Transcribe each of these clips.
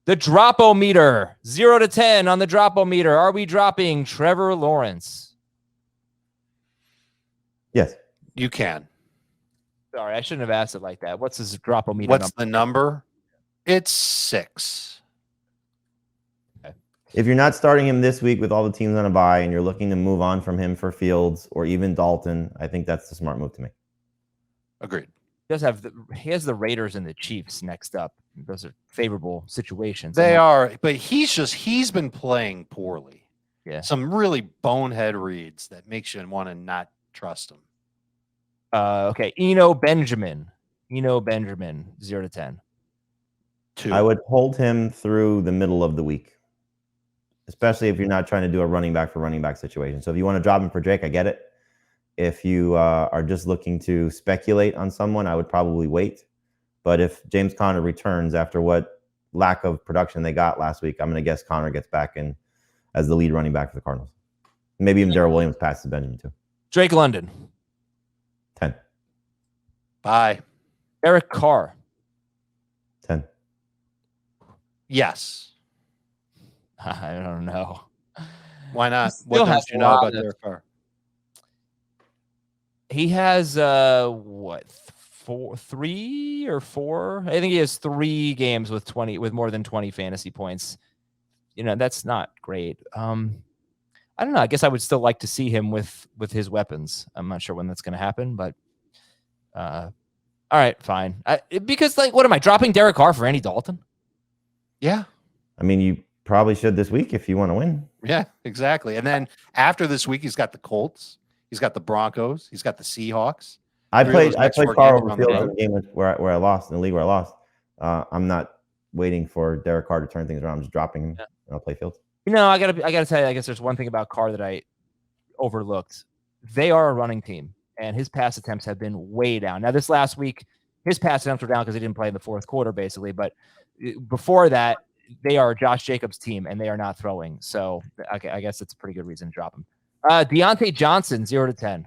The drop-o-meter, 0 to 10 on the drop-o-meter. Are we dropping Trevor Lawrence? Yes. You can. Sorry, I shouldn't have asked it like that. What's his drop-o-meter What's number? the number? It's 6. If you're not starting him this week with all the teams on a bye and you're looking to move on from him for Fields or even Dalton, I think that's the smart move to make. Agreed. He has the Raiders and the Chiefs next up. Those are favorable situations. They are, but he's been playing poorly. Yeah. Some really bonehead reads that makes you want to not trust him. Okay. Eno Benjamin, 0 to 10. 2. I would hold him through the middle of the week, especially if you're not trying to do a running back for running back situation. So if you want to drop him for Drake, I get it. If you are just looking to speculate on someone, I would probably wait. But if James Conner returns after what lack of production they got last week, I'm going to guess Conner gets back in as the lead running back for the Cardinals. Maybe even Darrell Williams passes Benjamin too. Drake London. 10. Bye. Eric Carr. 10. Yes. I don't know. Why not? What don't you know about Derek Carr? He has 3 or 4? I think he has 3 games with more than 20 fantasy points. That's not great. I don't know. I guess I would still like to see him with his weapons. I'm not sure when that's going to happen, but all right, fine. Because what am I dropping Derek Carr for Andy Dalton? Yeah. I mean, you probably should this week if you want to win. Yeah, exactly. And then after this week, he's got the Colts. He's got the Broncos. He's got the Seahawks. I played Carr over Fields in the game where I lost, in the league where I lost. I'm not waiting for Derek Carr to turn things around. I'm just dropping him, and I'll play Fields. I gotta tell you, I guess there's one thing about Carr that I overlooked. They are a running team, and his pass attempts have been way down. Now, this last week, his pass attempts were down because he didn't play in the fourth quarter, basically. But before that, they are Josh Jacobs' team, and they are not throwing. So I guess it's a pretty good reason to drop him. Deontay Johnson, 0 to 10.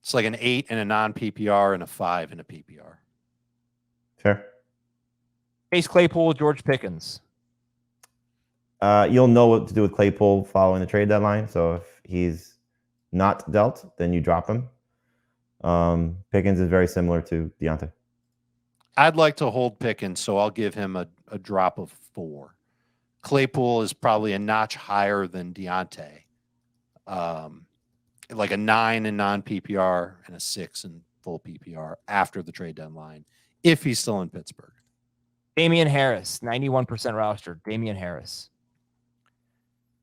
It's like an 8 in a non-PPR and a 5 in a PPR. Fair. Chase Claypool, George Pickens. You'll know what to do with Claypool following the trade deadline. So if he's not dealt, then you drop him. Pickens is very similar to Deontay. I'd like to hold Pickens, so I'll give him a drop of 4. Claypool is probably a notch higher than Deontay. Like a 9 in non-PPR and a 6 in full PPR after the trade deadline, if he's still in Pittsburgh. Damian Harris, 91% rostered. Damian Harris.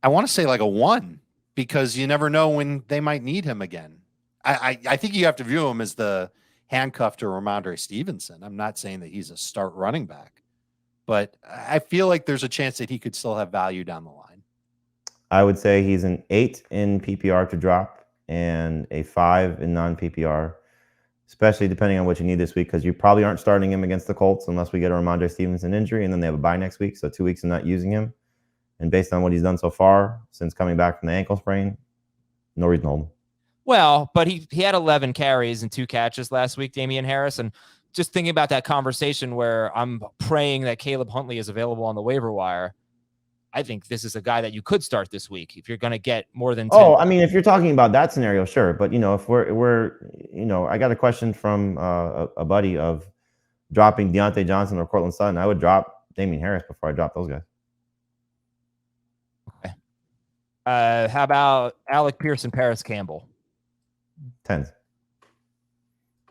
I want to say like a 1 because you never know when they might need him again. I think you have to view him as the handcuff to Ramondre Stevenson. I'm not saying that he's a start running back, but I feel like there's a chance that he could still have value down the line. I would say he's an 8 in PPR to drop and a 5 in non-PPR, especially depending on what you need this week, because you probably aren't starting him against the Colts unless we get a Ramondre Stevenson injury, and then they have a bye next week, so 2 weeks of not using him. And based on what he's done so far since coming back from the ankle sprain, no reason to hold him. Well, but he had 11 carries and 2 catches last week, Damian Harris, and just thinking about that conversation where I'm praying that Caleb Huntley is available on the waiver wire, I think this is a guy that you could start this week if you're going to get more than 10. Oh, I mean, if you're talking about that scenario, sure. But, if we're I got a question from a buddy of dropping Deontay Johnson or Cortland Sutton. I would drop Damian Harris before I drop those guys. Okay. How about Alec Pierce and Paris Campbell? 10s.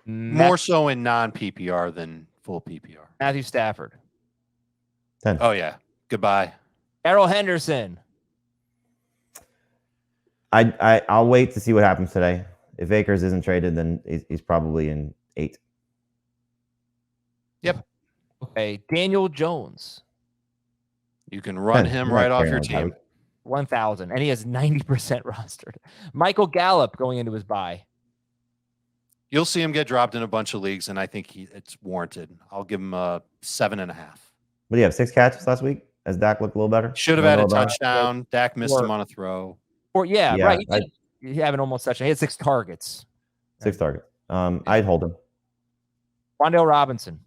More so in non-PPR than full PPR. Matthew Stafford. 10. Oh, yeah. Goodbye. Errol Henderson. I'll wait to see what happens today. If Akers isn't traded, then he's probably in 8. Yep. Okay. Daniel Jones. You can run him right off your team. 1,000. And he has 90% rostered. Michael Gallup going into his bye. You'll see him get dropped in a bunch of leagues, and I think it's warranted. I'll give him a 7.5. What do you have, 6 catches last week? As Dak looked a little better? Should have had a touchdown. Dak missed him on a throw. Right. He had an almost touchdown. He had 6 targets. 6 targets. I'd hold him. Wan'Dale Robinson.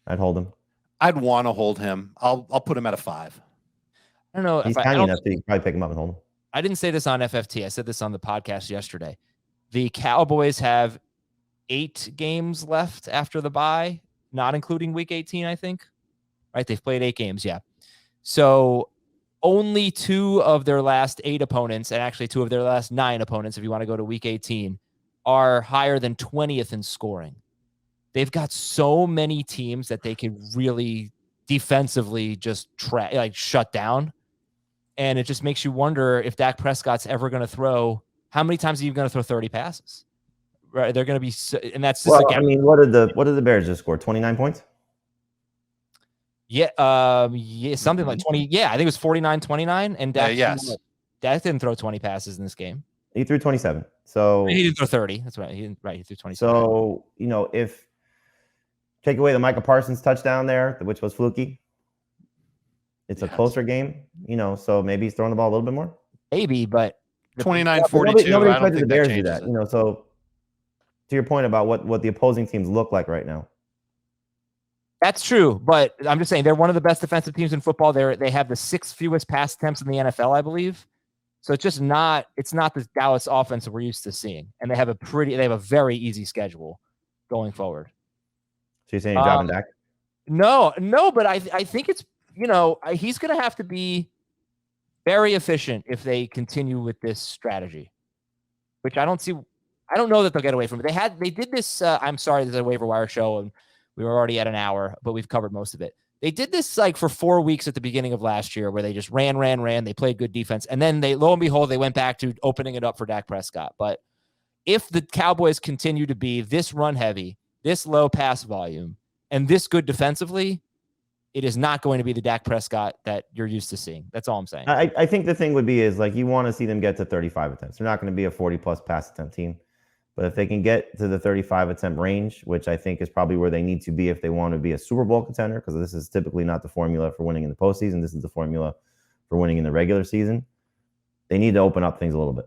I'd hold him. I'd want to hold him. I'll put him at a 5. I don't know. He's I tiny don't, enough that you can probably pick him up and hold him. I didn't say this on FFT. I said this on the podcast yesterday. The Cowboys have 8 games left after the bye, not including week 18, I think. Right? They've played 8 games. Yeah. So only 2 of their last 8 opponents, and actually 2 of their last 9 opponents, if you want to go to week 18, are higher than 20th in scoring. They've got so many teams that they can really defensively just shut down. And it just makes you wonder if Dak Prescott's ever going to throw. How many times are you going to throw 30 passes? Right? They're going to be, and that's just I mean, what did the Bears just score? 29 points? Yeah, something like 20. Yeah, I think it was 49-29, and Dak, Dak didn't throw 20 passes in this game. He threw 27. So he didn't throw 30. That's right. He threw 27. So if take away the Micah Parsons touchdown there, which was fluky, it's a closer game. So maybe he's throwing the ball a little bit more. Maybe, but 29-42. Nobody I don't think the Bears that do that. changes it. So to your point about what the opposing teams look like right now. That's true, but I'm just saying they're one of the best defensive teams in football. They have the 6th fewest pass attempts in the NFL, I believe. So it's not the Dallas offense that we're used to seeing, and they have a very easy schedule going forward. So you're saying you're dropping Dak? No, but I think it's he's going to have to be very efficient if they continue with this strategy, which I don't see. I don't know that they'll get away from it. They did this. I'm sorry, this is a waiver wire show, and we were already at an hour, but we've covered most of it. They did this for 4 weeks at the beginning of last year where they just ran. They played good defense. And then lo and behold, they went back to opening it up for Dak Prescott. But if the Cowboys continue to be this run heavy, this low pass volume, and this good defensively, it is not going to be the Dak Prescott that you're used to seeing. That's all I'm saying. I think the thing would be is you want to see them get to 35 attempts. They're not going to be a 40-plus pass attempt team. But if they can get to the 35 attempt range, which I think is probably where they need to be if they want to be a Super Bowl contender, because this is typically not the formula for winning in the postseason. This is the formula for winning in the regular season. They need to open up things a little bit.